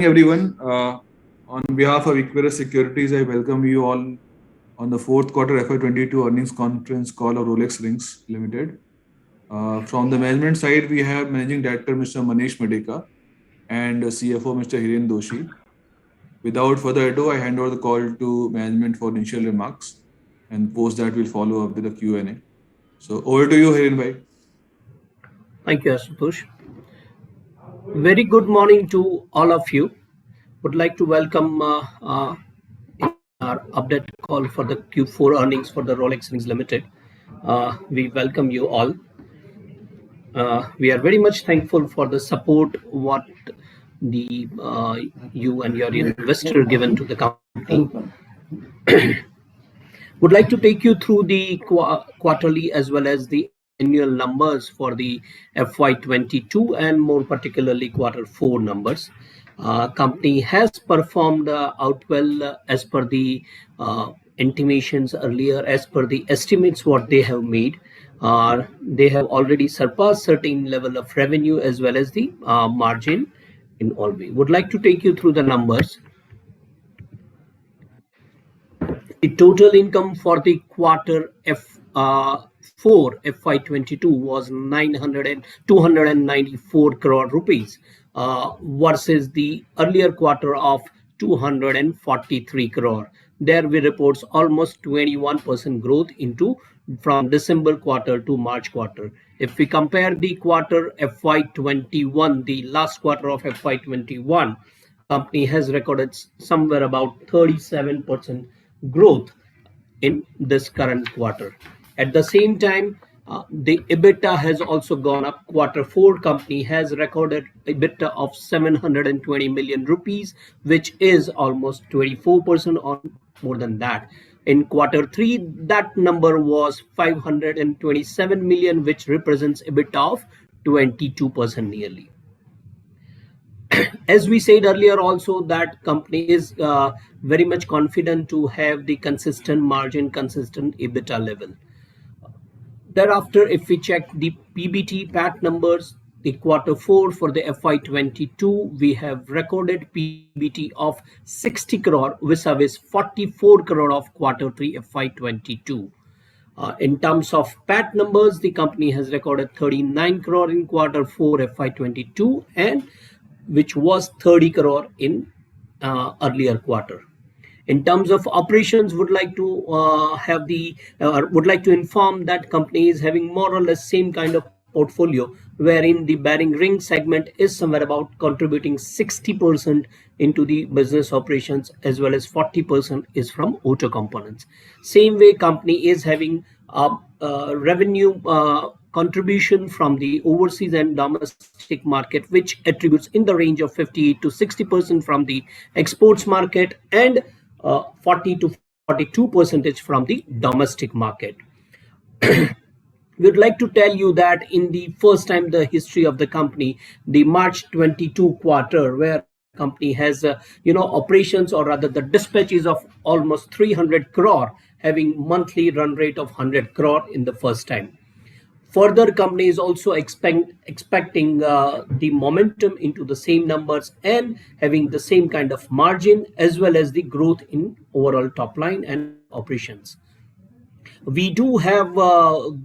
Everyone. On behalf of Equirus Securities, I welcome you all on the fourth quarter FY22 earnings conference call of Rolex Rings Limited. From the management side, we have Managing Director Mr. Manish Madeka and CFO Mr. Hiren Doshi. Without further ado, I hand over the call to management for initial remarks, and post that we'll follow up with the Q&A. So over to you, Hiren bhai. Thank you, Asutosh. Very good morning to all of you. Would like to welcome in our update call for the Q4 earnings for the Rolex Rings Limited. We welcome you all. We are very much thankful for the support what the you and your investor given to the company. Would like to take you through the quarterly as well as the annual numbers for the FY22 and more particularly Q4 numbers. Company has performed out well as per the intimations earlier, as per the estimates what they have made. They have already surpassed certain level of revenue as well as the margin in all way. Would like to take you through the numbers. The total income for the quarter F4 FY22 was 294 crore rupees versus the earlier quarter of 243 crore. There we reports almost 21% growth into from December quarter to March quarter. If we compare the quarter FY21, the last quarter of FY21, company has recorded somewhere about 37% growth in this current quarter. At the same time, the EBITDA has also gone up. Q4 company has recorded EBITDA of 720 million rupees, which is almost 24% or more than that. In Q3, that number was 527 million, which represents EBITDA of 22% nearly. As we said earlier also, that company is very much confident to have the consistent margin, consistent EBITDA level. Thereafter, if we check the PBT PAT numbers, the Q4 for the FY22, we have recorded PBT of 60 crore vis-a-vis 44 crore of Q3 FY22. In terms of PAT numbers, the company has recorded 39 crore in Q4 FY22 and which was 30 crore in earlier quarter. In terms of operations, would like to inform that company is having more or less same kind of portfolio, wherein the bearing ring segment is somewhere about contributing 60% into the business operations as well as 40% is from auto components. Same way, company is having revenue contribution from the overseas and domestic market, which attributes in the range of 50 to 60% from the exports market and 40 to 42% from the domestic market. We'd like to tell you that in the first time the history of the company, the March 22 quarter, where company has operations or rather the dispatches of almost 300 crore, having monthly run rate of 100 crore in the first time. Further, company is also expecting the momentum into the same numbers and having the same kind of margin as well as the growth in overall top line and operations. We do have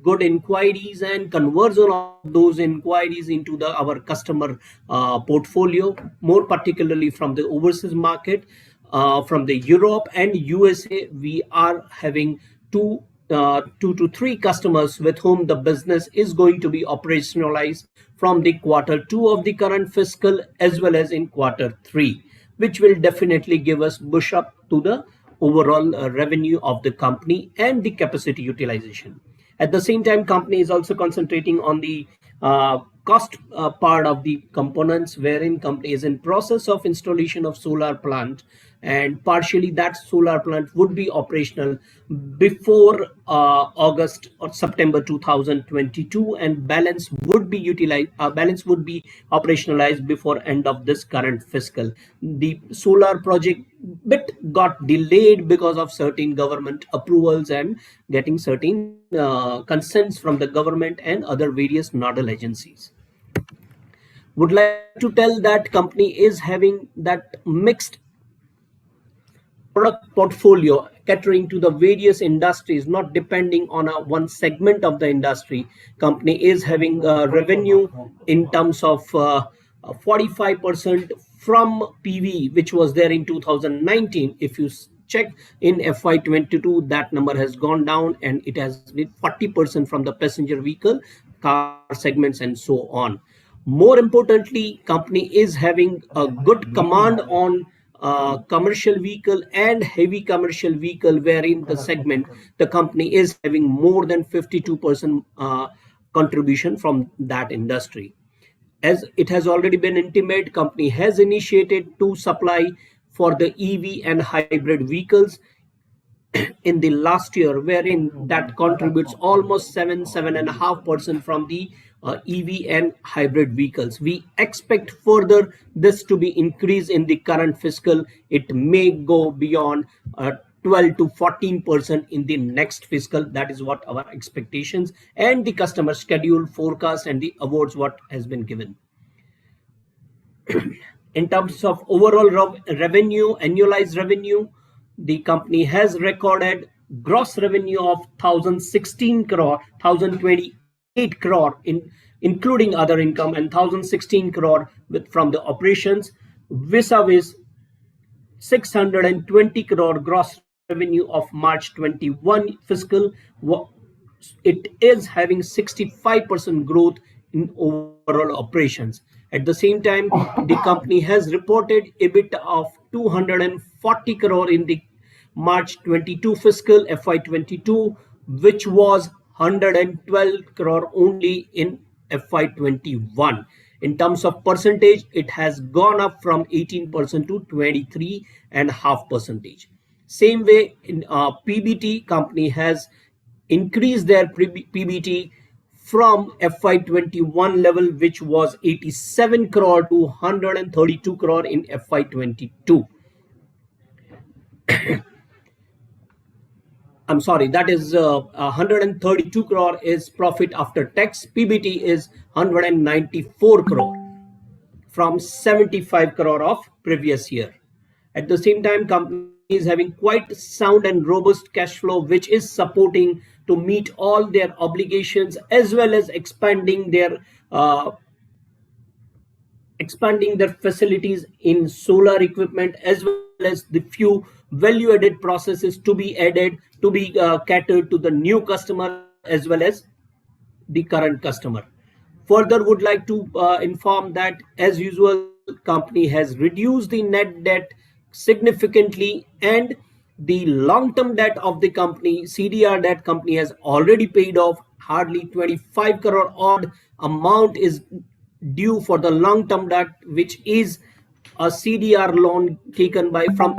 good inquiries and conversion of those inquiries into our customer portfolio, more particularly from the overseas market, from the Europe and USA. We are having two to three customers with whom the business is going to be operationalized from the Q2 of the current fiscal as well as in Q3, which will definitely give us push up to the overall revenue of the company and the capacity utilization. At the same time, company is also concentrating on the cost part of the components, wherein company is in process of installation of solar plant, and partially that solar plant would be operational before August or September 2022, and balance would be operationalized before end of this current fiscal. The solar project bit got delayed because of certain government approvals and getting certain consents from the government and other various nodal agencies. Would like to tell that company is having that mixed product portfolio catering to the various industries, not depending on a one segment of the industry. Company is having revenue in terms of 45% from PV, which was there in 2019. If you check in FY22, that number has gone down and it has been 40% from the passenger vehicle, car segments, and so on. More importantly, company is having a good command on commercial vehicle and heavy commercial vehicle, wherein the segment the company is having more than 52% contribution from that industry. As it has already been intimated, company has initiated to supply for the EV and hybrid vehicles in the last year, wherein that contributes almost 7.5% from the EV and hybrid vehicles. We expect further this to be increased in the current fiscal. It may go beyond 12 to 14% in the next fiscal. That is what our expectations and the customer schedule forecast and the awards what has been given. In terms of overall revenue, annualized revenue, the company has recorded gross revenue of 1016 crore, 1028 crore including other income, and 1016 crore from the operations, vis-a-vis 620 crore gross revenue of March 21 fiscal. It is having 65% growth in overall operations. At the same time, the company has reported EBITDA of 240 crore in the March 22 fiscal FY22, which was 112 crore only in FY21. In terms of percentage, it has gone up from 18% to 23.5%. Same way in PBT, company has increased their PBT from FY21 level, which was 87 crore, to 132 crore in FY22. I'm sorry, that is 132 crore is profit after tax. PBT is 194 crore from 75 crore of previous year. At the same time, company is having quite sound and robust cash flow, which is supporting to meet all their obligations, as well as expanding their facilities in solar equipment, as well as the few value added processes to be added to be catered to the new customer as well as the current customer. Further, would like to inform that, as usual, company has reduced the net debt significantly, and the long-term debt of the company, CDR debt, company has already paid off. Hardly 25 crore odd amount is due for the long-term debt, which is a CDR loan taken from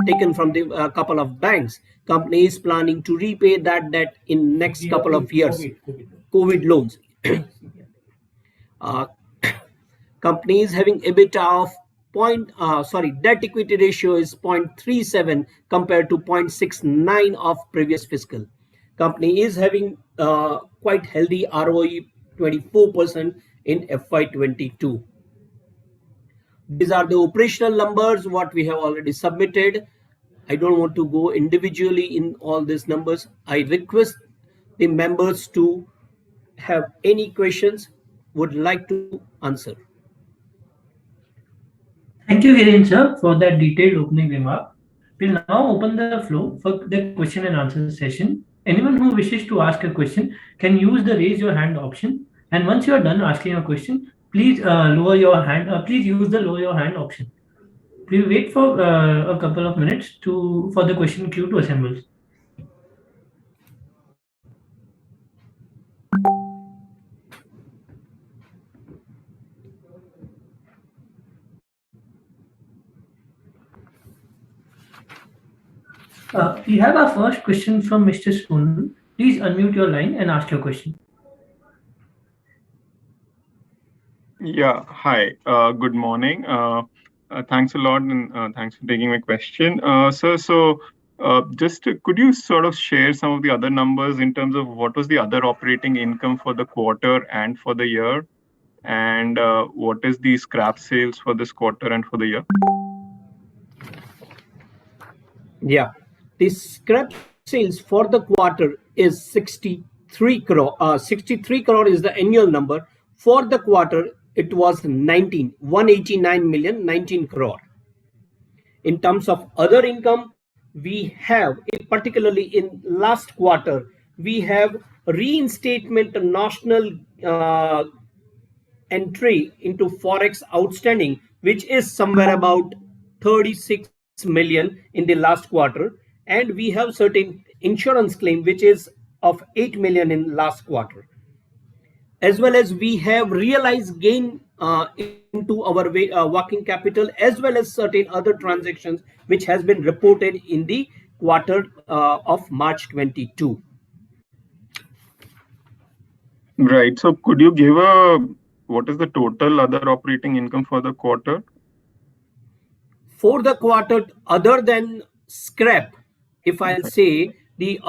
the couple of banks. Company is planning to repay that debt in next couple of years. COVID loans. uh, Company is having EBITDA of debt equity ratio is 0.37 compared to 0.69 of previous fiscal. Company is having quite healthy ROE 24% in FY22. These are the operational numbers what we have already submitted. I don't want to go individually in all these numbers. I request the members to have any questions would like to answer. Thank you, Hiren sir, for that detailed opening remark. We'll now open the floor for the question and answer session. Anyone who wishes to ask a question can use the raise your hand option. And once you are done asking a question, please lower your hand. Please use the lower your hand option. We'll wait for a couple of minutes for the question queue to assemble. We have our first question from Mr. Sunil. Please unmute your line and ask your question. Yeah, hi. Good morning. Thanks a lot, and thanks for taking my question. Could you sort of share some of the other numbers in terms of what was the other operating income for the quarter and for the year? And what is the scrap sales for this quarter and for the year? Yeah, the scrap sales for the quarter is 63 crore. 63 crore is the annual number. For the quarter, it was 189 million, 19 crore. In terms of other income, we have, particularly in last quarter, we have reinstatement national entry into forex outstanding, which is somewhere about 36 million in the last quarter, and we have certain insurance claim which is of 8 million in last quarter, as well as we have realized gain into our working capital, as well as certain other transactions which has been reported in the quarter of March 22. Right. So could you give what is the total other operating income for the quarter? For the quarter, other than scrap, if I'll say, the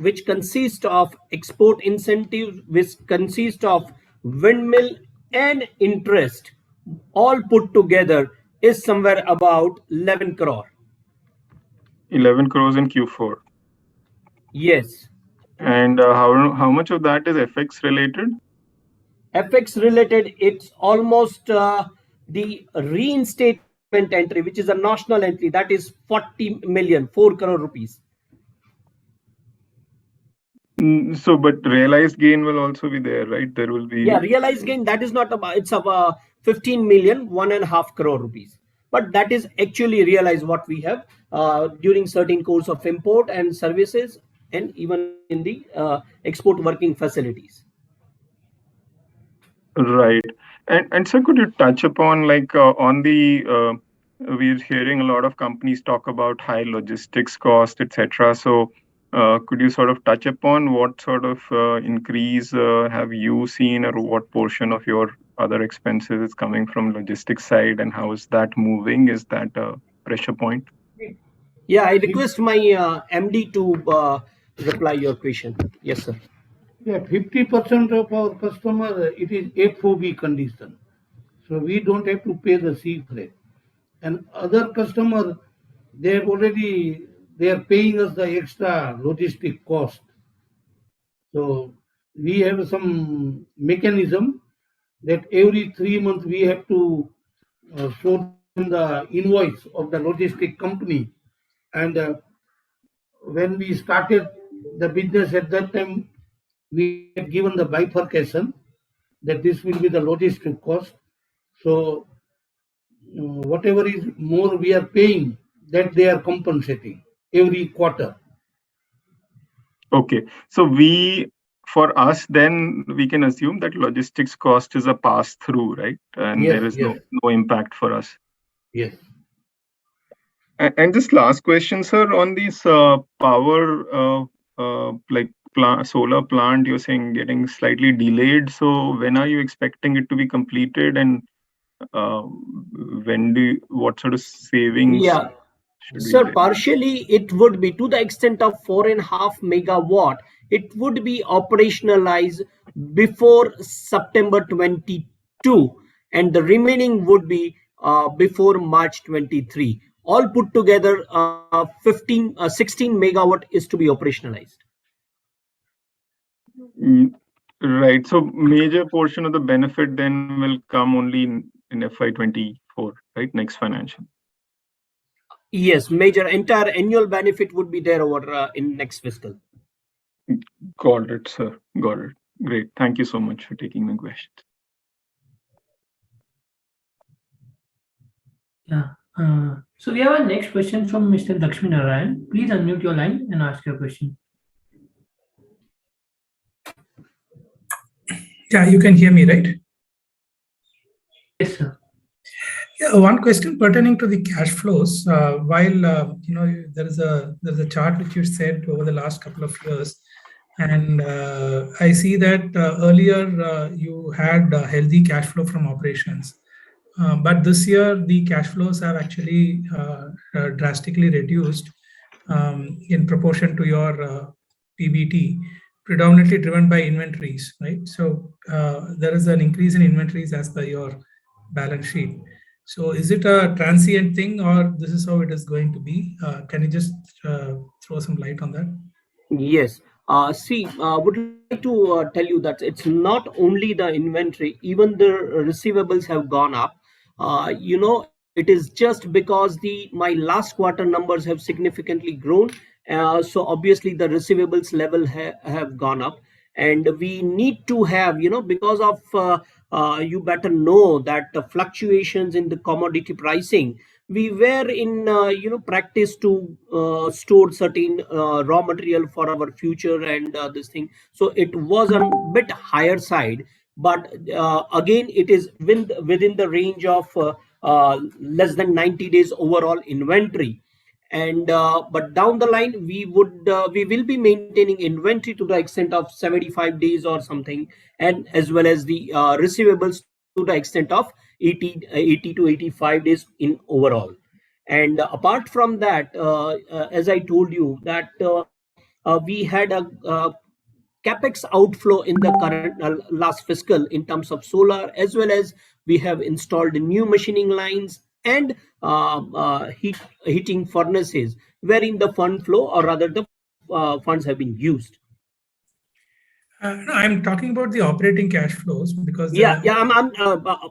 which consists of export incentive, which consists of windmill and interest, all put together is somewhere about 11 crore. 11 crores in Q4. Yes. And how much of that is FX related? FX related, it's almost the reinstatement entry, which is a national entry, that is 40 million, 4 crore rupees. So, but realized gain will also be there, right? There will be. Yeah, realized gain, that is not about, it's about 15 million, 1.5 crore rupees. But that is actually realized what we have during certain course of import and services, and even in the export working facilities. Right. And sir, could you touch upon like on the we're hearing a lot of companies talk about high logistics cost, etc. So could you sort of touch upon what sort of increase have you seen, or what portion of your other expenses is coming from logistics side, and how is that moving? Is that a pressure point? Yeah, I request my MD to reply your question. Yes, sir. Yeah, 50% of our customer, it is FOB condition. So we don't have to pay the sea freight. And other customer, they are paying us the extra logistic cost. So we have some mechanism that every 3 months we have to show them the invoice of the logistic company. And when we started the business at that time, we had given the bifurcation that this will be the logistic cost. So whatever is more we are paying, that they are compensating every quarter. Okay. So for us, then we can assume that logistics cost is a pass through, right? And there is no impact for us. Yes. And this last question, sir, on this power, like solar plant, you're saying getting slightly delayed. So when are you expecting it to be completed, and what sort of savings Yeah, should we sir, get? partially it would be to the extent of 4.5 megawatt. It would be operationalized before September 22, and the remaining would be before March 23. All put together, 16 megawatt is to be operationalized. Right. So major portion of the benefit then will come only in FY24, right? Next financial. Yes, major entire annual benefit would be there over in next fiscal. Got it, sir. Got it. Great. Thank you so much for taking my questions. Yeah. So we have our next question from Mr. Lakshmi Narayan. Please unmute your line and ask your question. Yeah, you can hear me, right? Yes, sir. Yeah, one question pertaining to the cash flows. While there is a chart which you said over the last couple of years, and I see that earlier you had a healthy cash flow from operations, but this year the cash flows have actually drastically reduced in proportion to your PBT. predominantly driven by inventories, right? So there is an increase in inventories as per your balance sheet. So is it a transient thing, or this is how it is going to be? Can you just throw some light on that? Yes. See, would like to tell you that it's not only the inventory, even the receivables have gone up. It is just because the my last quarter numbers have significantly grown. So obviously the receivables level have gone up, and we need to have, because of you better know that the fluctuations in the commodity pricing, we were in practice to store certain raw material for our future and this thing, so it was a bit higher side. But again, it is within the range of less than 90 days overall inventory. And but down the line, we will be maintaining inventory to the extent of 75 days or something, and as well as the receivables to the extent of 80 to 85 days in overall. And apart from that, as I told you that we had a capex outflow in the current last fiscal in terms of solar, as well as we have installed new machining lines and heating furnaces, wherein the fund flow, or rather the funds have been used. No, I'm talking about the operating cash flows because Yeah, the yeah. I'm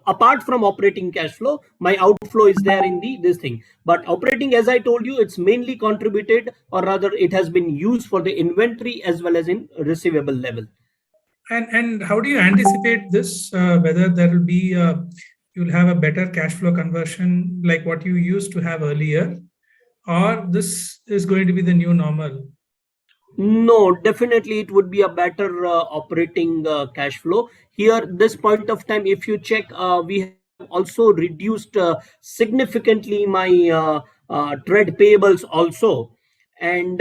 apart from operating cash flow, my outflow is there in the this thing. But operating, as I told you, it's mainly contributed, or rather, it has been used for the inventory as well as in receivable level. and how do you anticipate this? Whether there will be you'll have a better cash flow conversion like what you used to have earlier, or this is going to be the new normal? No, definitely it would be a better operating cash flow. Here, this point of time, if you check, we have also reduced significantly my trade payables also. And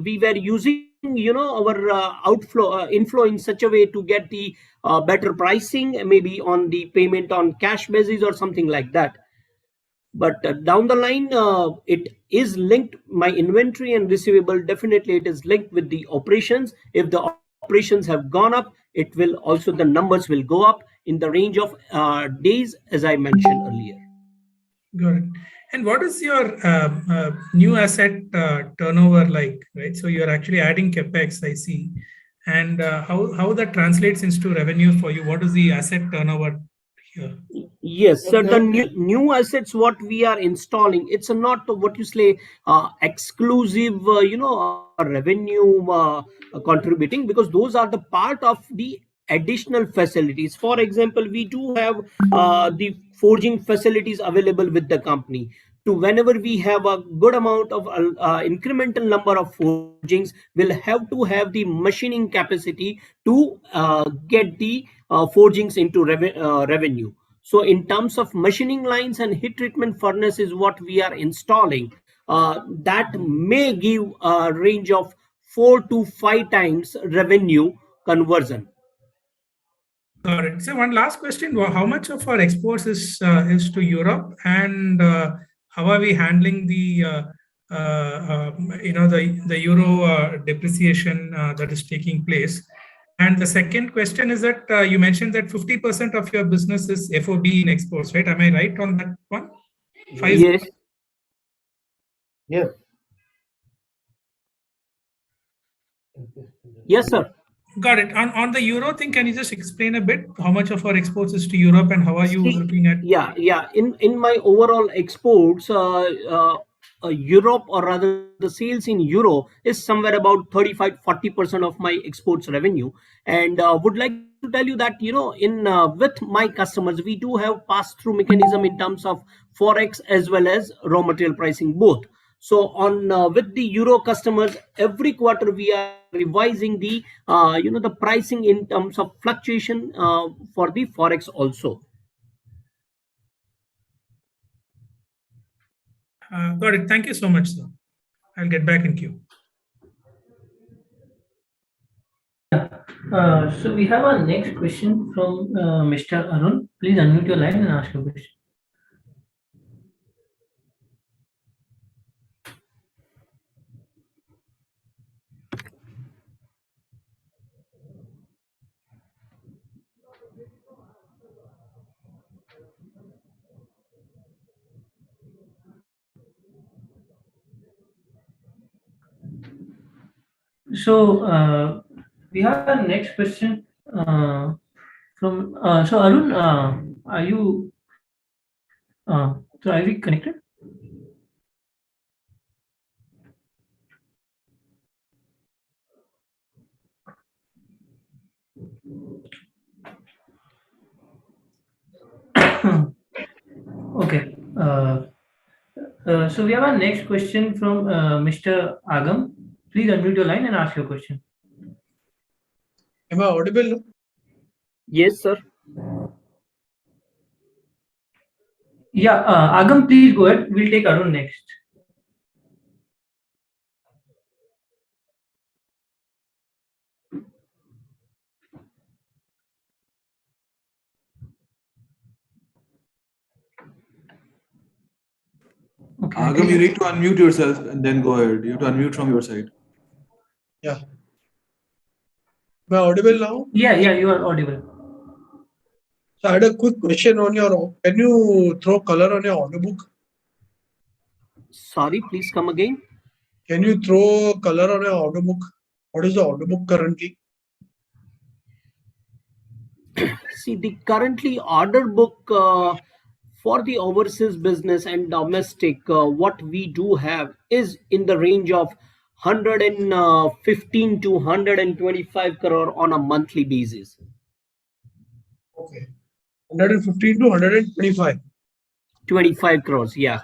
we were using, our inflow in such a way to get the better pricing, maybe on the payment on cash basis or something like that. But down the line, it is linked, my inventory and receivable, definitely it is linked with the operations. If the operations have gone up, it will also, the numbers will go up in the range of days, as I mentioned earlier. Got it. And what is your new asset turnover like, right? So you're actually adding capex, I see. And how that translates into revenue for you? What is the asset turnover here? Yes, At so the the new assets what we are installing, it's not what you say exclusive, revenue contributing, because those are the part of the additional facilities. For example, we do have the forging facilities available with the company. To whenever we have a good amount of incremental number of forgings, we'll have to have the machining capacity to get the forgings into revenue. So in terms of machining lines and heat treatment furnaces, what we are installing, that may give a range of 4 to 5 times revenue conversion. Got it. So one last question: how much of our exports is to Europe, and how are we handling the the euro depreciation that is taking place? And the second question is that you mentioned that 50% of your business is FOB in exports, right? Am I right on that one? Five. Yes, yes, yes, sir. Got it. On the euro thing, can you just explain a bit how much of our exports is to Europe and how are you See, looking at? yeah. In my overall exports, Europe, or rather the sales in euro, is somewhere about 35-40% of my exports revenue. And would like to tell you that, in with my customers, we do have pass through mechanism in terms of forex as well as raw material pricing both. So on with the euro customers, every quarter we are revising the the pricing in terms of fluctuation for the forex also. Got it. Thank you so much, sir. I'll get back in queue. Yeah. So we have our next question from Mr. Arun. Please unmute your line and ask your question. So we have our next question from so Arun, are you so are we connected? Okay. So we have our next question from Mr. Agam. Please unmute your line and ask your question. Am I audible now? Yes, sir. Yeah, Agam, please go ahead. We'll take Arun next. Okay, I Agam, you think need to unmute yourself and then go ahead. You have to unmute from your side. Yeah. Am I audible now? yeah, you are audible. So I had a quick question on your. Can you throw color on your order book? Sorry, please come again. Can you throw color on your order book? What is the order book currently? See, the currently order book for the overseas business and domestic, what we do have is in the range of 115 to 125 crore on a monthly basis. Okay. 115 to 125. 25 crores, yeah.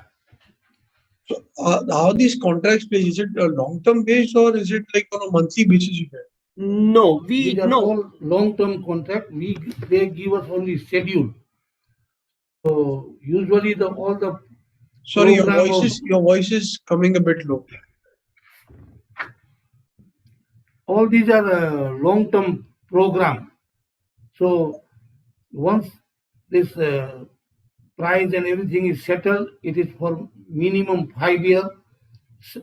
So how these contracts based? Is it a long-term based or is it like on a monthly basis you get? No, These are all long-term contract. They give us only schedule. So usually all the Sorry, program of your voice is coming a bit low. all these are long-term program. So once this price and everything is settled, it is for minimum 5 year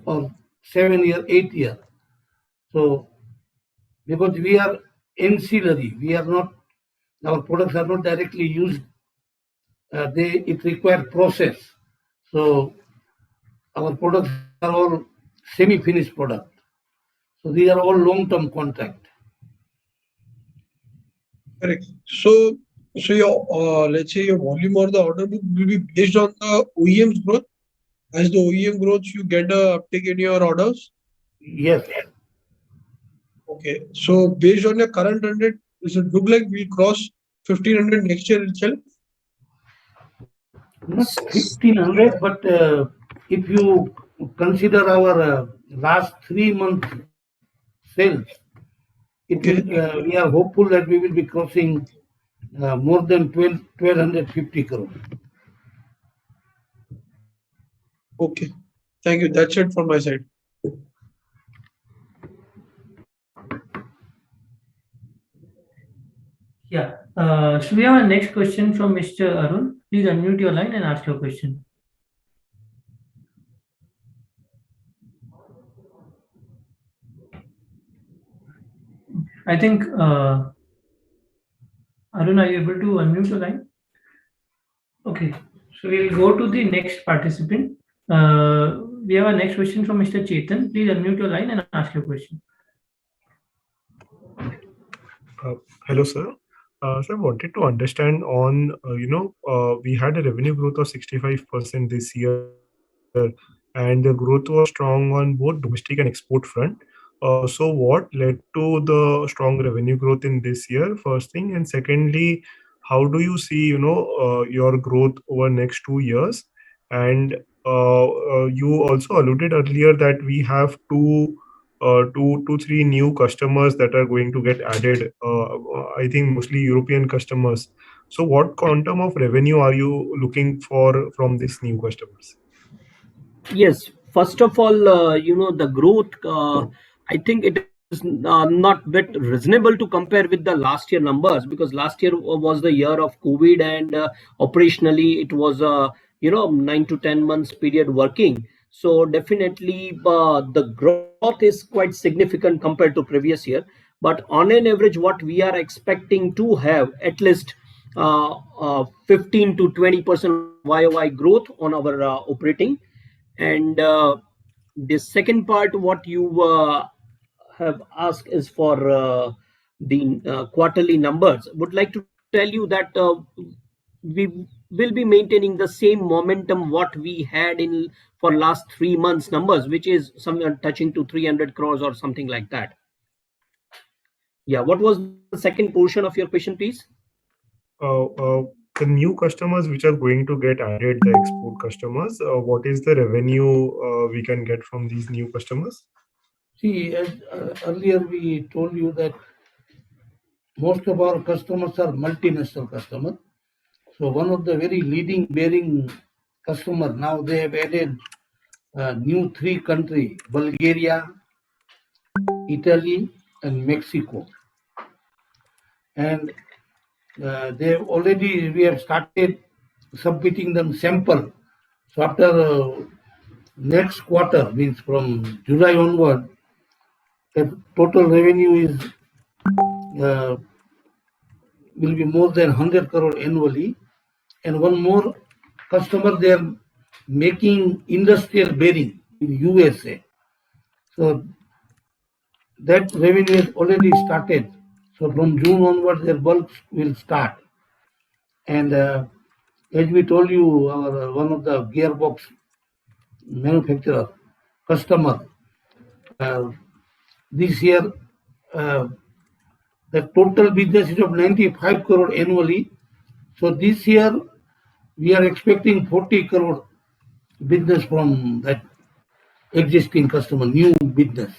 or 7 year, 8 year. So because we are ancillary, we are not, our products are not directly used. It require process. So our products are all semi-finished product. So these are all long-term contract. Correct. So your let's say your volume or the order book will be based on the OEM's growth. As the OEM grows, you get a uptick in your orders. Yes. Okay. So based on your current run rate, does it look like we'll cross 1500 next year itself? Not 1500, but if you consider our last 3 months sales, it will. Okay. We are hopeful that we will be crossing more than 1250 crore. Okay. Thank you. That's it from my side. Yeah. So we have our next question from Mr. Arun. Please unmute your line and ask your question. I think Arun, are you able to unmute your line? Okay. So we'll go to the next participant. We have our next question from Mr. Chetan. Please unmute your line and ask your question. Hello, sir. So I wanted to understand on, we had a revenue growth of 65% this year, and the growth was strong on both domestic and export front. So what led to the strong revenue growth in this year, first thing? And secondly, how do you see, your growth over next 2 years? And you also alluded earlier that we have two to three new customers that are going to get added. I think mostly European customers. So what quantum of revenue are you looking for from these new customers? Yes, first of all, the growth, I think it is not bit reasonable to compare with the last year numbers, because last year was the year of COVID, and operationally it was 9 to 10 months period working. So definitely the growth is quite significant compared to previous year. But on an average, what we are expecting to have at least 15 to 20% YOY growth on our operating. And the second part, what you have asked is for the quarterly numbers. Would like to tell you that we will be maintaining the same momentum what we had in for last 3 months numbers, which is somewhere touching to 300 crores or something like that. Yeah, what was the second portion of your question, please? Uh, uh, the new customers which are going to get added, the export customers, what is the revenue we can get from these new customers? See, as earlier we told you that most of our customers are multinational customers. So one of the very leading bearing customer, now they have added new three countries: Bulgaria, Italy, and Mexico. And we have started submitting them sample. So after next quarter, means from July onward, the total revenue is will be more than 100 crore annually. And one more customer, they are making industrial bearing in USA. So that revenue has already started. So from June onwards, their bulk will start. And as we told you, our one of the gearbox manufacturer customer, uh, this year uh, the total business is of 95 crore annually. So this year we are expecting 40 crore business from that existing customer, new business.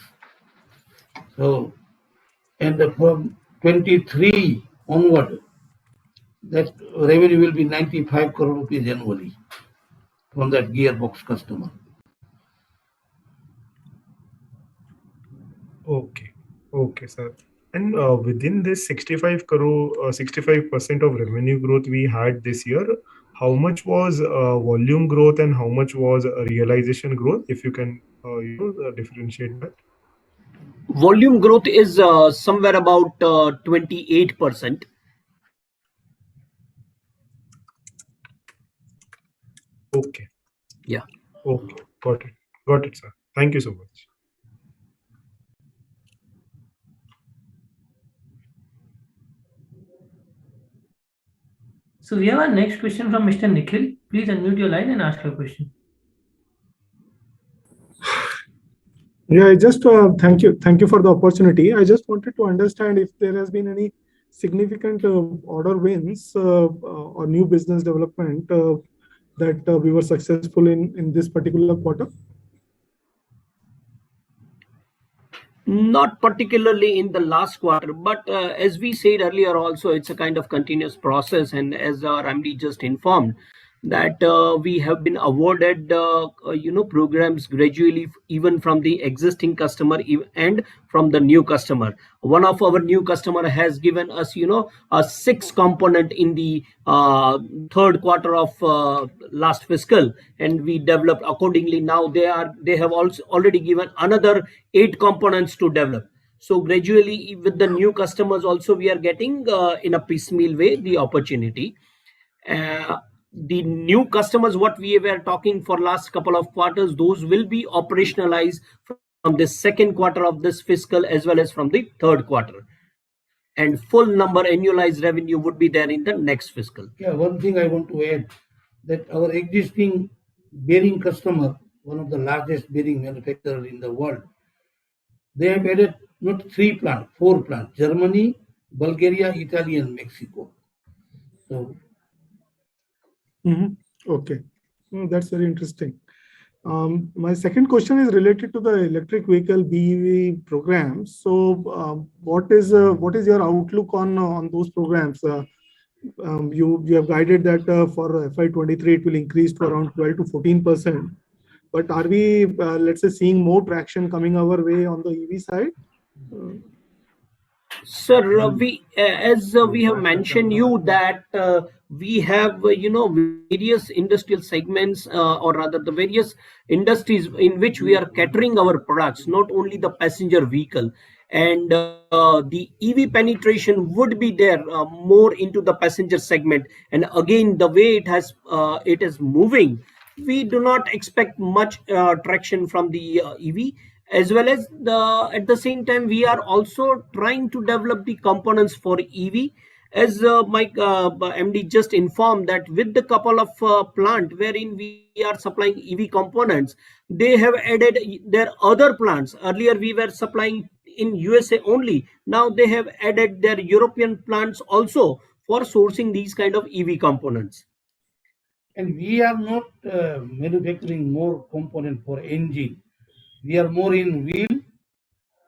So, and from 23 onward, that revenue will be 95 crore rupees annually from that gearbox customer. Okay, okay, sir. And within this 65 crore, 65% of revenue growth we had this year, how much was volume growth and how much was realization growth? If you can, differentiate that. Volume growth is somewhere about 28%. Okay, Yeah. okay, got it, sir. Thank you so much. So we have our next question from Mr. Nikhil. Please unmute your line and ask your question. Yeah, I just thank you for the opportunity. I just wanted to understand if there has been any significant order wins or new business development that we were successful in this particular quarter. Not particularly in the last quarter, but as we said earlier, also it's a kind of continuous process. And as our MD just informed, that we have been awarded, programs gradually, even from the existing customer and from the new customer. One of our new customer has given us, a 6 component in the third quarter of last fiscal, and we developed accordingly. Now they have also already given another 8 components to develop. So gradually with the new customers also, we are getting in a piecemeal way the opportunity. The new customers what we were talking for last couple of quarters, those will be operationalized from the second quarter of this fiscal as well as from the third quarter, and full number annualized revenue would be there in the next fiscal. Yeah, one thing I want to add, that our existing bearing customer, one of the largest bearing manufacturer in the world, they have added not 3 plants, 4 plants: Germany, Bulgaria, Italy, and Mexico. So Okay, that's very interesting. My second question is related to the electric vehicle BEV programs. So, what is your outlook on those programs? You have guided that for FY23 it will increase to around 12 to 14%. But are we, let's say, seeing more traction coming our way on the EV side? Sir, we have mentioned you that we have various industrial segments, or rather the various industries in which we are catering our products, not only the passenger vehicle. And the EV penetration would be there more into the passenger segment. And again, the way it is moving, we do not expect much traction from the EV. as well as at the same time we are also trying to develop the components for EV. As my MD just informed that with the couple of plant wherein we are supplying EV components, they have added their other plants. Earlier we were supplying in USA only. Now they have added their European plants also for sourcing these kind of EV components. And we are not manufacturing more component for engine. We are more in wheel,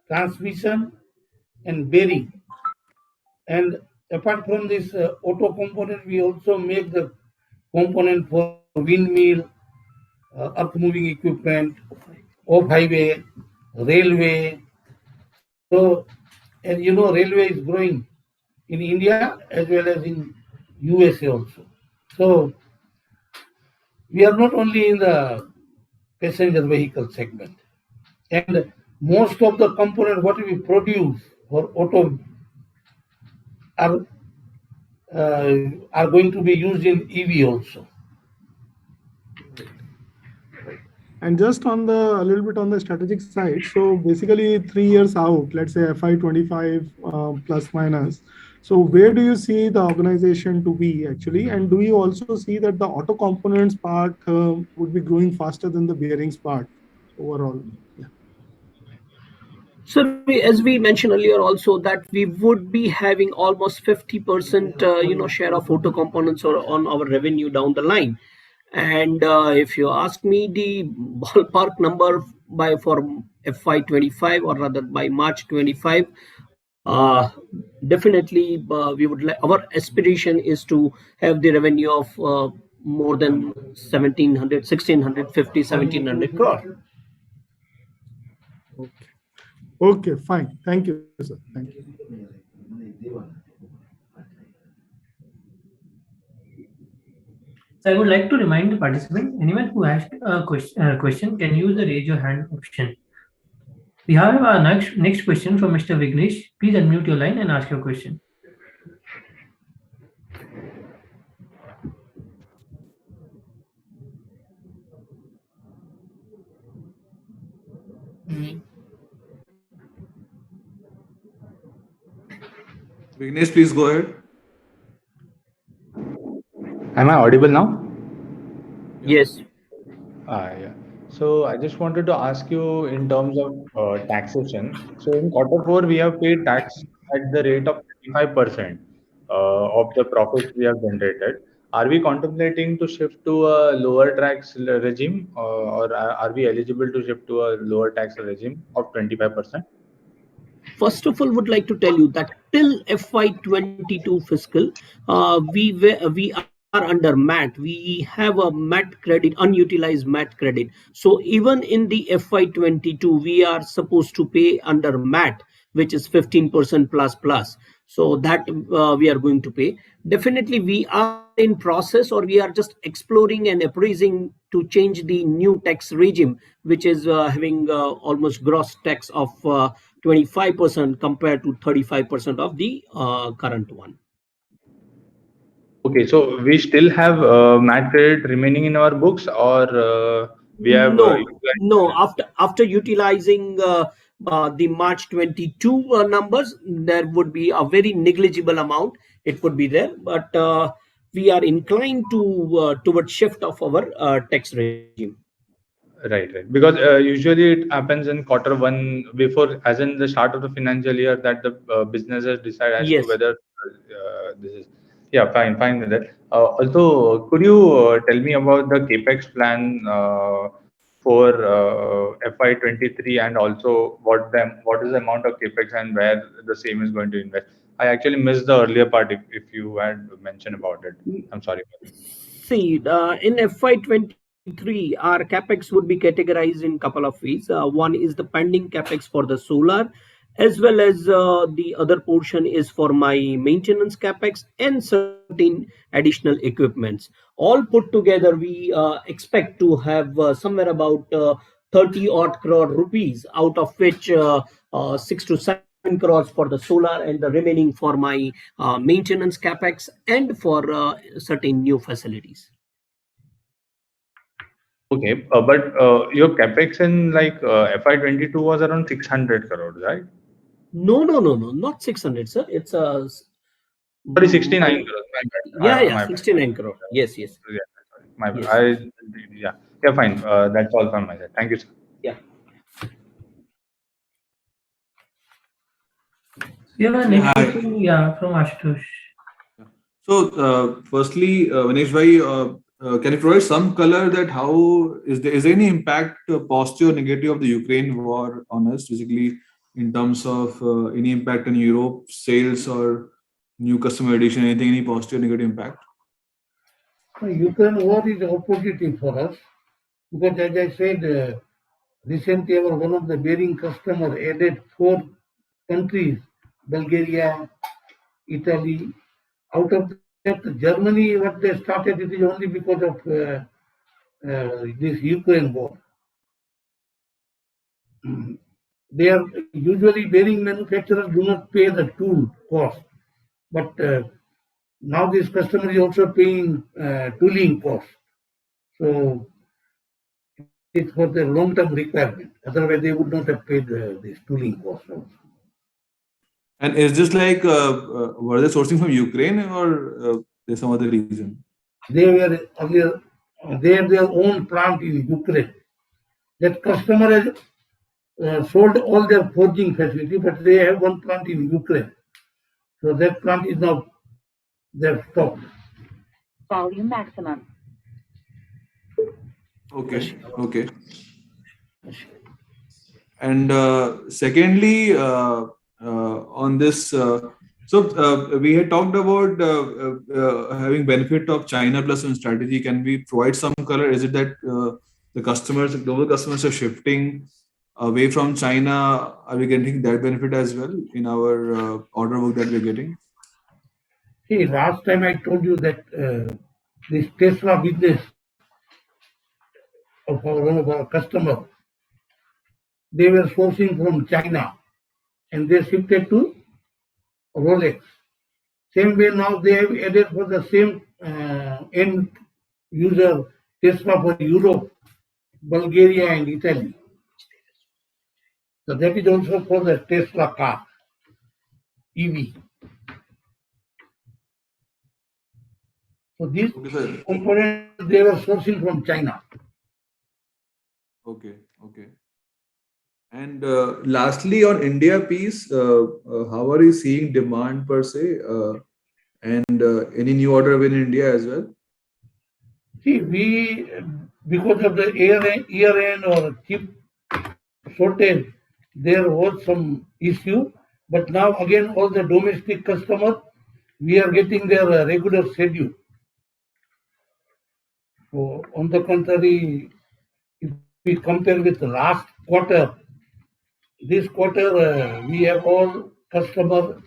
transmission, and bearing. And apart from this auto component, we also make the component for windmill, earth moving equipment, off highway, railway. So, and railway is growing in India as well as in USA also. So, we are not only in the passenger vehicle segment. And most of the components what we produce for auto are are going to be used in EV also. And just on a little bit on the strategic side, so basically 3 years out, let's say FY25 plus minus. So where do you see the organization to be actually? And do you also see that the auto components part would be growing faster than the bearings part overall? Yeah. So as we mentioned earlier also that we would be having almost 50% share of auto components or on our revenue down the line. And if you ask me the ballpark number by for FY25 or rather by March 25, definitely we would like our aspiration is to have the revenue of more than 1700, 1650, 1700 crore. Okay. Okay, fine. Thank you, sir. Thank you. So I would like to remind the participant, anyone who has a question can use the raise your hand option. We have our next question from Mr. Vignesh. Please unmute your line and ask your question. Vignesh, please go ahead. Am I audible now? Yes. Yeah. So I just wanted to ask you in terms of taxation. So in Q4, we have paid tax at the rate of 35% of the profits we have generated. Are we contemplating to shift to a lower tax regime, or are we eligible to shift to a lower tax regime of 25%? First of all, would like to tell you that till FY22 fiscal, we are under MAT. We have a MAT credit, unutilized MAT credit. So even in the FY22, we are supposed to pay under MAT, which is 15% plus plus. So that we are going to pay. Definitely, we are in process, or we are just exploring and appraising to change the new tax regime, which is having almost gross tax of 25% compared to 35% of the current one. Okay, so we still have MAT credit remaining in our books, or we have No. After utilizing the March 22 numbers, there would be a very negligible amount. It would be there, but we are inclined to towards shift of our tax regime. Right. Because usually it happens in Q1 before, as in the start of the financial year, that the businesses decide as to Yes. whether this is. Yeah, fine with that. Also, could you tell me about the Capex plan for FY23, and also what is the amount of Capex and where the same is going to invest? I actually missed the earlier part if you had mentioned about it. I'm sorry. See, in FY23, our capex would be categorized in couple of ways. One is the pending capex for the solar, as well as the other portion is for my maintenance capex and certain additional equipments. All put together, we expect to have somewhere about 30 odd crore rupees, out of which 6 to 7 crores for the solar and the remaining for my maintenance capex and for certain new facilities. Okay, but your capex in like FY22 was around 600 crores, right? No, not 600, sir. It's Sorry, my 69 crores. My bad. yeah, My bad. 69 crore. Yes, yes, Yeah, sorry. My bad. yes. Yeah, yeah, fine. That's all from my side. Thank you, sir. Yeah. We have a Yeah, next hi. question, yeah, from Ashutosh. So, firstly, Vinesh bhai, can you provide some color that how is there any impact, positive or negative of the Ukraine war on us, basically in terms of any impact on Europe sales or new customer addition, anything, any positive or negative impact? Ukraine war is opportunity for us because, as I said, recently our one of the bearing customer added four countries, Bulgaria, Italy. Out of that, Germany, what they started, it is only because of this Ukraine war. They are usually bearing manufacturers do not pay the tool cost, but now this customer is also paying tooling cost. So it's for the long-term requirement. Otherwise, they would not have paid this tooling cost also. And is this like were they sourcing from Ukraine or there's some other reason? They were earlier, they have their own plant in Ukraine. That customer has sold all their forging facility, but they have one plant in Ukraine. So that plant is now they've stopped. Volume maximum. Okay, okay. And secondly, on this, we had talked about having benefit of China plus one strategy. Can we provide some color? Is it that the customers, global customers, are shifting away from China? Are we getting that benefit as well in our order book that we're getting? See, last time I told you that this Tesla business of one of our customers, they were sourcing from China and they shifted to Rolex. Same way now they have added for the same end user Tesla for Europe, Bulgaria and Italy. So that is also for the Tesla car, EV. So these Okay, sir. components they were sourcing from China. Okay, okay. And lastly, on India piece, how are you seeing demand per se, and any new order win in India as well? See, we because of the year end or chip shortage, there was some issue. But now again, all the domestic customers, we are getting their regular schedule. So on the contrary, if we compare with the last quarter, this quarter we have all customers.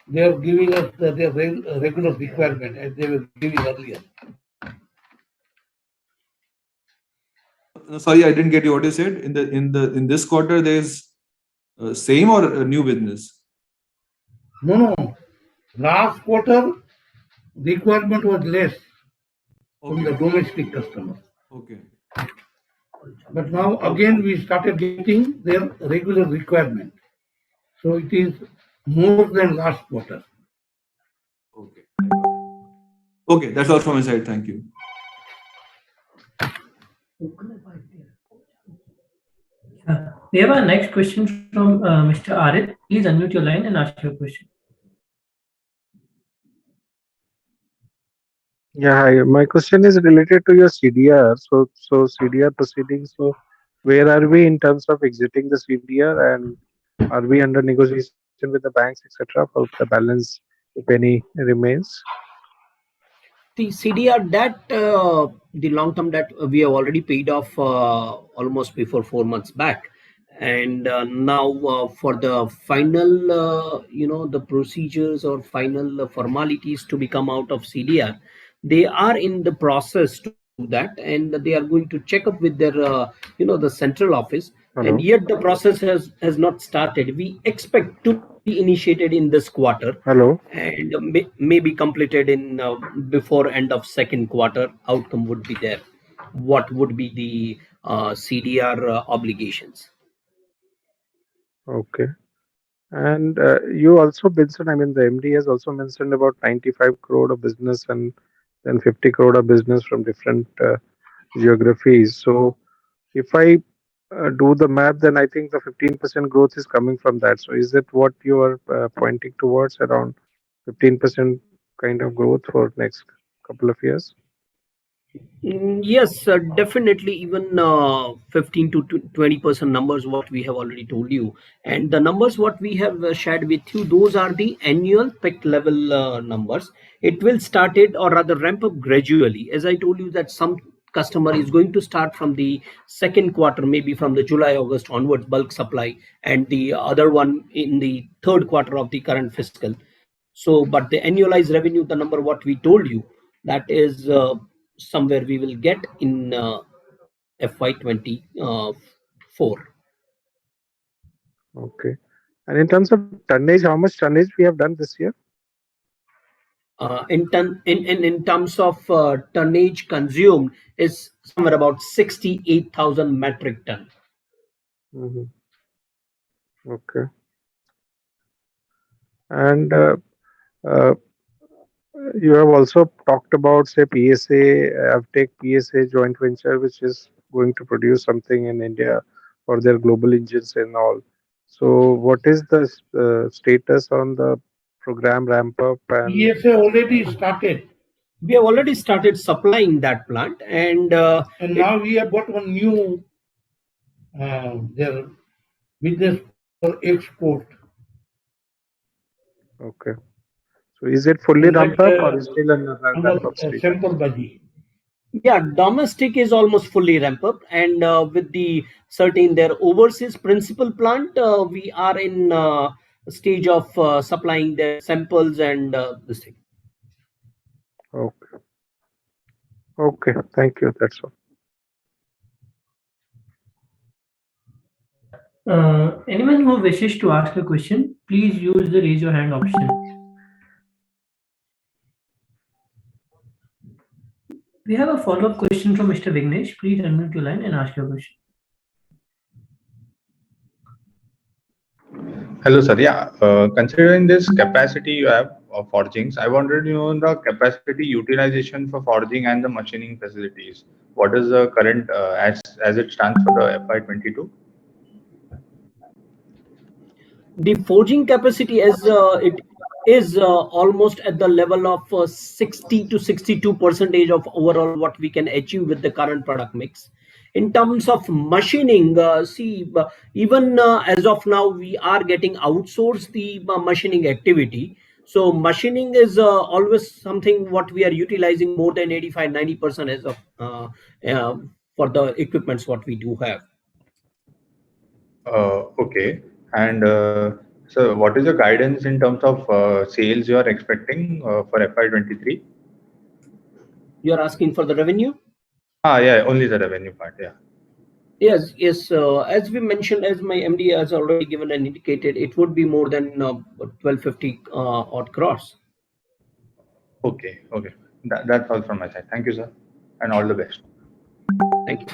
They are giving us their regular requirement as they were giving earlier. Sorry, I didn't get you what you said. In this quarter, there's same or new business? No. Last quarter, requirement was less from the Okay, domestic customers. okay, But now again we started getting their regular requirement. So it is more than last quarter. okay. I got it. Okay, that's all from my side. Thank you. We have a next question from Mr. Arif. Please unmute your line and ask your question. Yeah, hi. My question is related to your CDR. So CDR proceedings. So, where are we in terms of exiting the CDR, and are we under negotiation with the banks, etc., for the balance, if any, remains? The CDR debt, the long-term debt, we have already paid off almost before 4 months back, and now for the final, the procedures or final formalities to become out of CDR, they are in the process to do that, and they are going to check up with their, the central office, and Hello, yet the process has not started. We expect to be initiated in this quarter hello. and may be completed in before end of second quarter. Outcome would be there. what would be the CDR obligations. Okay. And you also mentioned, I mean, the MD has also mentioned about 95 crore of business and then 50 crore of business from different geographies. So if I do the math, then I think the 15% growth is coming from that. So is that what you are pointing towards, around 15% kind of growth for next couple of years? Yes, definitely. Even 15 to 20% numbers, what we have already told you, and the numbers what we have shared with you, those are the annual pick level numbers. It will start it or rather ramp up gradually. As I told you, that some customer is going to start from the second quarter, maybe from the July August onwards, bulk supply, and the other one in the third quarter of the current fiscal. So, but the annualized revenue, the number what we told you, that is somewhere we will get in FY24. Okay. And in terms of tonnage, how much tonnage we have done this year? In terms of tonnage consumed is somewhere about 68,000 metric ton. Mhm. Okay. And uh, you have also talked about, say, PSA, Avtech PSA joint venture, which is going to produce something in India for their global engines and all. So, what is the status on the program ramp up and PSA already started, We have already started supplying that plant, and and it now we have got one new their business for export, okay? So, is it fully and that ramped up or is still in the under ramp up stage? sample baji. yeah, domestic is almost fully ramped up, and with the certain their overseas principal plant, we are in stage of supplying their samples and this thing. Okay, okay, thank you. That's all. Anyone who wishes to ask a question, please use the raise your hand option. We have a follow-up question from Mr. Vignesh. Please unmute your line and ask your question. Hello, sir. Yeah, considering this capacity you have of forgings, I wanted to know the capacity utilization for forging and the machining facilities. What is the current as it stands for the FY22? The forging capacity, as it is almost at the level of 60 to 62 percentage of overall what we can achieve with the current product mix. In terms of machining, see, even as of now we are getting outsourced the machining activity. So machining is always something what we are utilizing more than 85-90% as of uh, for the equipments what we do have. Okay. And so, what is your guidance in terms of sales you are expecting for FY23? You are asking for the revenue. Ah, yeah, only the revenue part. Yeah. Yes, yes. As we mentioned, as my MD has already given and indicated, it would be more than 1250 odd crores. Okay. Okay. That's all from my side. Thank you, sir, and all the best. Thank you.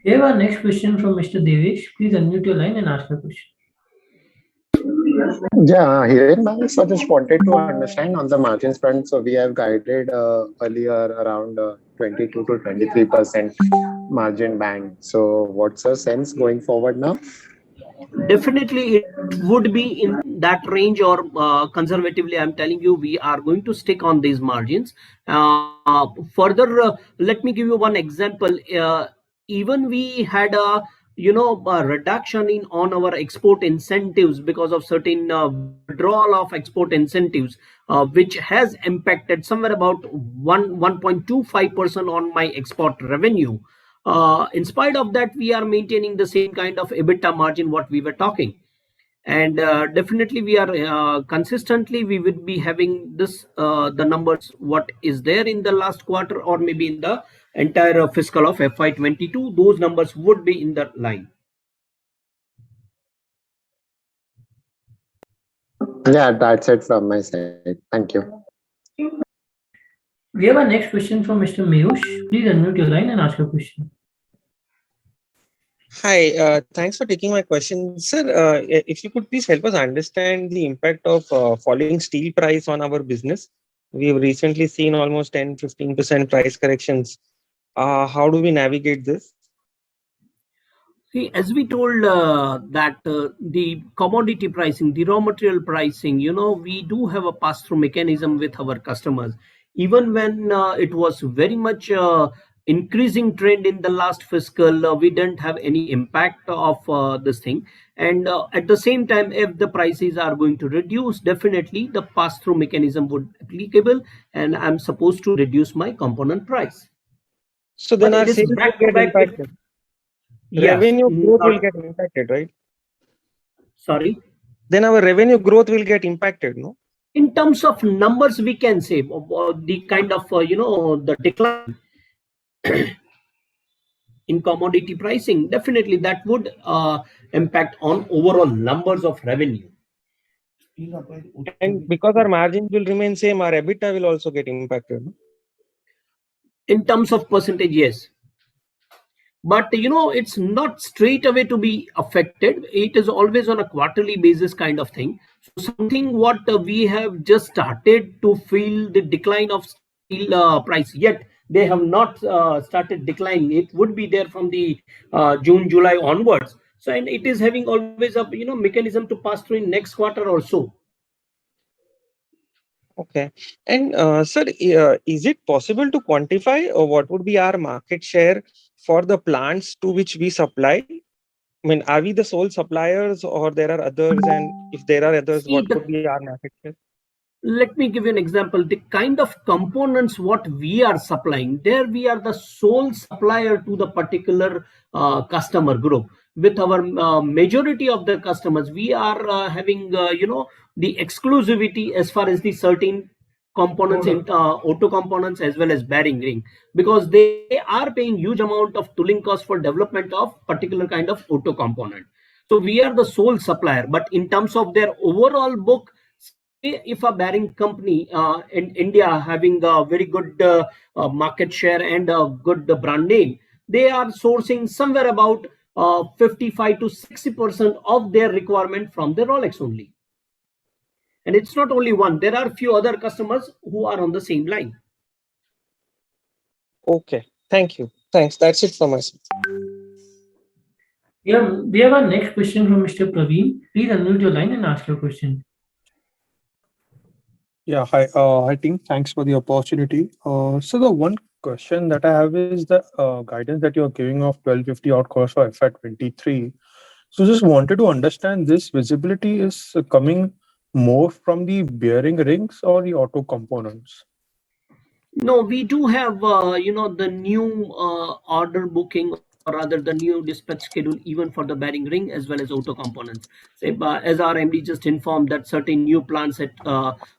We have our next question from Mr. Devesh. Please unmute your line and ask your question. Yeah, Hiren, so I just wanted to understand on the margins front. So we have guided earlier around 22 to 23% margin band. So what's the sense going forward now? Definitely, it would be in that range, or conservatively, I'm telling you, we are going to stick on these margins. Further, let me give you one example. Even we had a reduction in on our export incentives because of certain withdrawal of export incentives, which has impacted somewhere about 1.25% on my export revenue. In spite of that, we are maintaining the same kind of EBITDA margin what we were talking, and definitely we are consistently we would be having this the numbers what is there in the last quarter or maybe in the entire fiscal of FY22. Those numbers would be in the line. Yeah, that's it from my side. Thank you. We have our next question from Mr. Mayush. Please unmute your line and ask your question. Hi, thanks for taking my question. Sir, if you could please help us understand the impact of falling steel price on our business. We've recently seen almost 10-15% price corrections. How do we navigate this? See, as we told that the commodity pricing, the raw material pricing, we do have a pass-through mechanism with our customers. Even when it was very much increasing trend in the last fiscal, we didn't have any impact of this thing. And at the same time, if the prices are going to reduce, definitely the pass-through mechanism would be applicable, and I'm supposed to reduce my component price. So then But our it is sales will back to get back with, impacted. yes, Revenue growth will not, get impacted, right? sorry. Then our revenue growth will get impacted, no? In terms of numbers, we can say the kind of the decline in commodity pricing, definitely that would impact on overall numbers of revenue. And because our margins will remain same, our EBITDA will also get impacted, no? In terms of percentage, yes, but it's not straight away to be affected. It is always on a quarterly basis kind of thing. So something what we have just started to feel the decline of steel price, yet they have not started declining. It would be there from the June July onwards. So, and it is having always a mechanism to pass through in next quarter or so. Okay. And sir, is it possible to quantify what would be our market share for the plants to which we supply? I mean, are we the sole suppliers or there are others? And if there are others, See, what could be our market share? let me give you an example. The kind of components what we are supplying, there we are the sole supplier to the particular customer group. With our majority of the customers, we are having the exclusivity as far as the certain components in auto components as well as bearing ring, because they are paying huge amount of tooling cost for development of particular kind of auto component. So we are the sole supplier, but in terms of their overall book, if a bearing company in India having a very good market share and a good brand name, they are sourcing somewhere about 55 to 60% of their requirement from the Rolex only. And it's not only one, there are few other customers who are on the same line. Okay. Thank you. Thanks. That's it from us. Yeah, we have our next question from Mr. Praveen. Please unmute your line and ask your question. Yeah, hi, hi team. Thanks for the opportunity. So the one question that I have is the guidance that you're giving of 1250 odd crores for FY23. So just wanted to understand, this visibility is coming more from the bearing rings or the auto components? No, we do have, the new order booking, or rather the new dispatch schedule, even for the bearing ring as well as auto components. Say, as our MD just informed that certain new plants at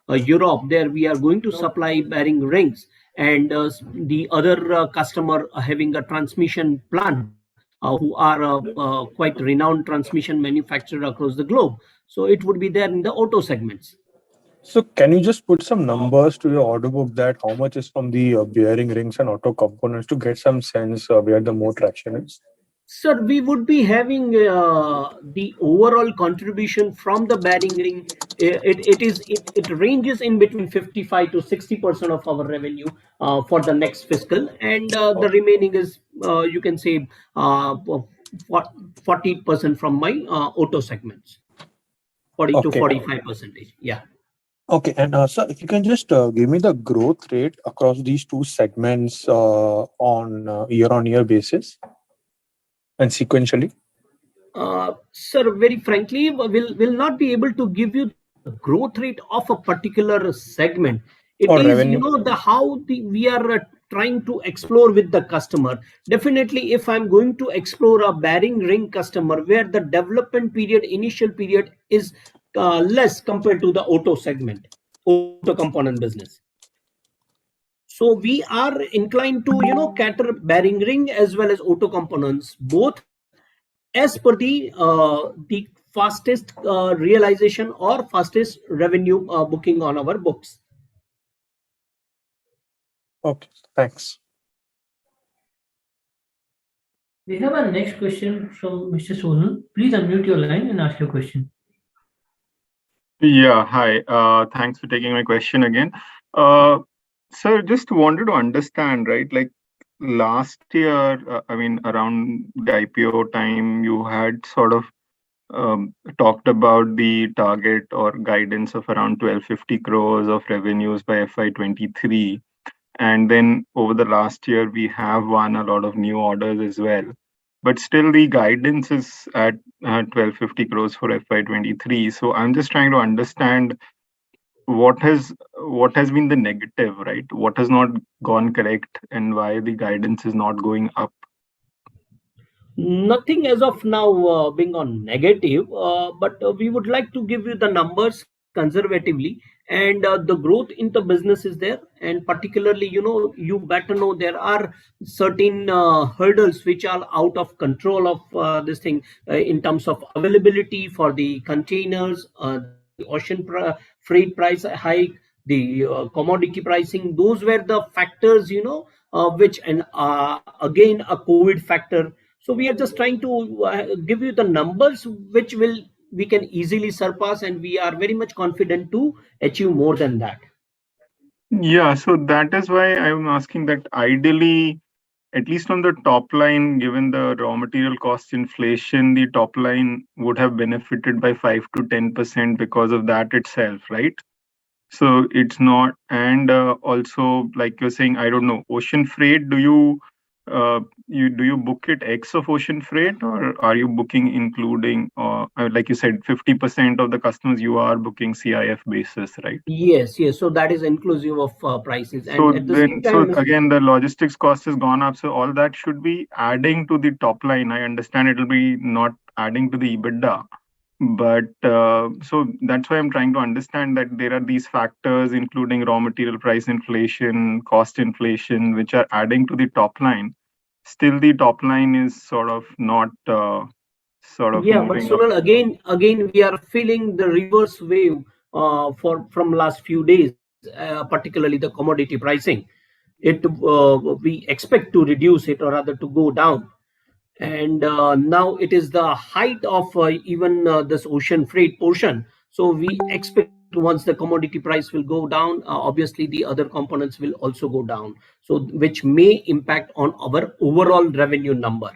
Europe, there we are going to supply bearing rings, and the other customer having a transmission plant, who are quite renowned transmission manufacturer across the globe. So it would be there in the auto segments. So can you just put some numbers to your order book, that how much is from the bearing rings and auto components, to get some sense where the more traction is? Sir, we would be having the overall contribution from the bearing ring. It ranges in between 55 to 60% of our revenue for the next fiscal, and the remaining is you can say 40% from my auto segments, 40 to Okay. 45%. Yeah. Okay, and sir, if you can just give me the growth rate across these two segments on year-on-year basis and sequentially. Sir, very frankly, will not be able to give you the growth rate of a particular segment. It Or is, revenue. the how we are trying to explore with the customer. Definitely, if I'm going to explore a bearing ring customer where the development period, initial period is less compared to the auto segment, auto component business. So we are inclined to, cater bearing ring as well as auto components, both as per the fastest realization or fastest revenue booking on our books. Okay, thanks. We have our next question from Mr. Sonal. Please unmute your line and ask your question. Yeah, hi. Thanks for taking my question again. Uh, Sir, just wanted to understand, right? Like last year, I mean, around the IPO time, you had sort of talked about the target or guidance of around 1250 crores of revenues by FY23. And then over the last year, we have won a lot of new orders as well. But still, the guidance is at 1250 crores for FY23. So I'm just trying to understand what has been the negative, right? What has not gone correct, and why the guidance is not going up? Nothing as of now being on negative, but we would like to give you the numbers conservatively, and the growth in the business is there, and particularly, you better know there are certain hurdles which are out of control of this thing, in terms of availability for the containers, the freight price hike, the commodity pricing. Those were the factors, which, and again, a COVID factor. So we are just trying to give you the numbers which will we can easily surpass, and we are very much confident to achieve more than that. Yeah, so that is why I'm asking that ideally, at least on the top line, given the raw material cost inflation, the top line would have benefited by 5 to 10% because of that itself, right? So it's not, and also like you're saying, I don't know, ocean freight. Do you book it X of ocean freight, or are you booking including, like you said, 50% of the customers you are booking CIF basis, right? Yes, yes. So that is inclusive of prices, and So at the same then, so time, again, the logistics cost has gone up. So all that should be adding to the top line. I understand it'll be not adding to the EBITDA, but so that's why I'm trying to understand that there are these factors, including raw material price inflation, cost inflation, which are adding to the top line. Still, the top line is sort of not sort of yeah. But moving up. Sunil, again, we are feeling the reverse wave for from last few days, particularly the commodity pricing. It We expect to reduce it, or rather to go down, and now it is the height of even this ocean freight portion. So we expect once the commodity price will go down, obviously the other components will also go down, so which may impact on our overall revenue number.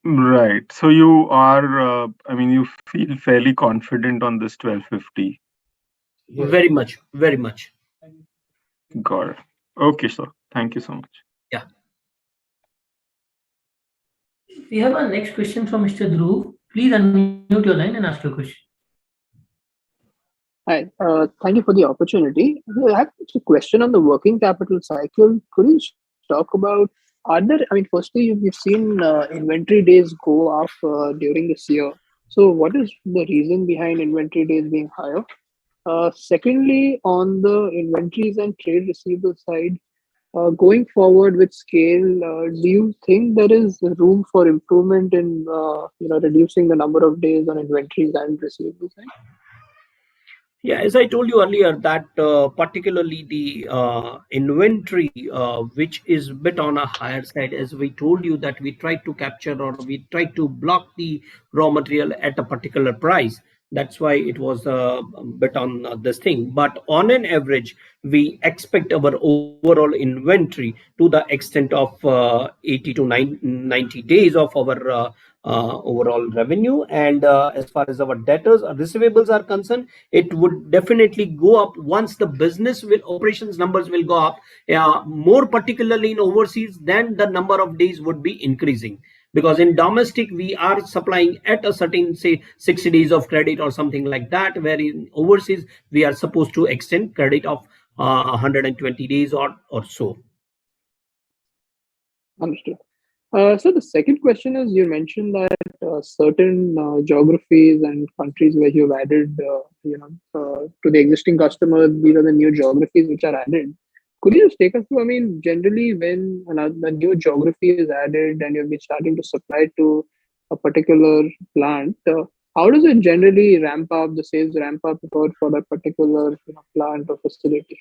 Right. So you are, I mean, you feel fairly confident on this 1250. Yes. Very much, very much. Got it. Okay, sir. Thank you so much. Yeah. We have our next question from Mr. Dhruv. Please unmute your line and ask your question. Hi, thank you for the opportunity. I have a question on the working capital cycle. Could you talk about, are there, I mean, firstly, we've seen inventory days go up during this year. So, what is the reason behind inventory days being higher? Secondly, on the inventories and trade receivable side, going forward with scale, do you think there is room for improvement in reducing the number of days on inventories and receivables side? Yeah, as I told you earlier, that particularly the inventory, which is bit on a higher side, as we told you that we try to capture, or we try to block the raw material at a particular price. That's why it was a bit on this thing. But on an average, we expect our overall inventory to the extent of 80 to 90 days of our overall revenue. And as far as our debtors or receivables are concerned, it would definitely go up once the business will operations numbers will go up, more particularly in overseas. Then the number of days would be increasing, because in domestic we are supplying at a certain, say, 60 days of credit or something like that, where in overseas we are supposed to extend credit of 120 days or so. Understood. So the second question is, you mentioned that certain geographies and countries where you've added, to the existing customers, these are the new geographies which are added. Could you just take us through? I mean, generally, when a new geography is added and you'll be starting to supply to a particular plant, how does it generally ramp up, the sales ramp up for that particular plant or facility?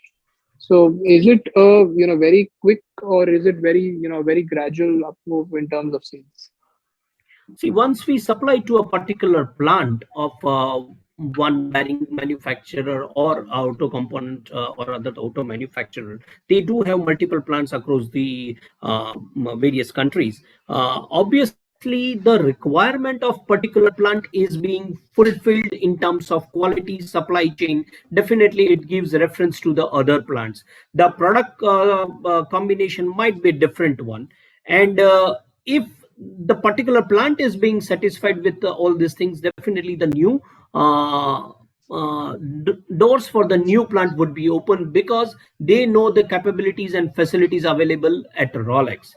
So is it a very quick, or is it very very gradual up move in terms of sales? See, once we supply to a particular plant of one bearing manufacturer or auto component or other auto manufacturer, they do have multiple plants across the various countries. Obviously, the requirement of particular plant is being fulfilled in terms of quality, supply chain. Definitely, it gives reference to the other plants. The product combination might be a different one, and if the particular plant is being satisfied with all these things, definitely the new uh, doors for the new plant would be open because they know the capabilities and facilities available at Rolex.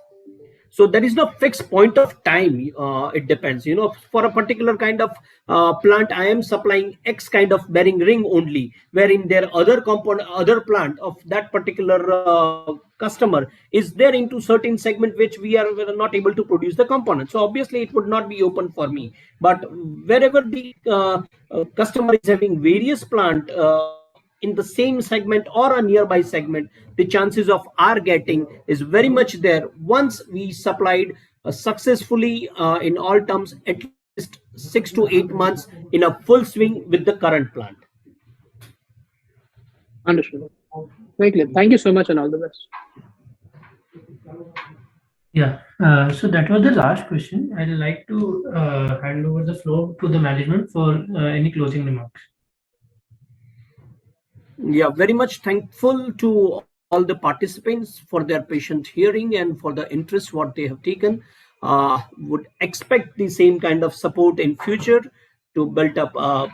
So there is no fixed point of time. It depends, for a particular kind of plant I am supplying X kind of bearing ring only, wherein their other component, other plant of that particular customer is there into certain segment which we are not able to produce the component. So obviously it would not be open for me. But wherever the customer is having various plant in the same segment or a nearby segment, the chances of our getting is very much there once we supplied successfully in all terms at least 6 to 8 months in a full swing with the current plant. Understood. Very clear. Thank you so much, and all the best. Yeah, so that was the last question. I'd like to hand over the floor to the management for any closing remarks. Yeah, very much thankful to all the participants for their patient hearing and for the interest what they have taken. Would expect the same kind of support in future to build up a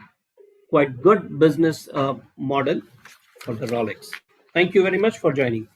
quite good business model for the Rolex. Thank you very much for joining.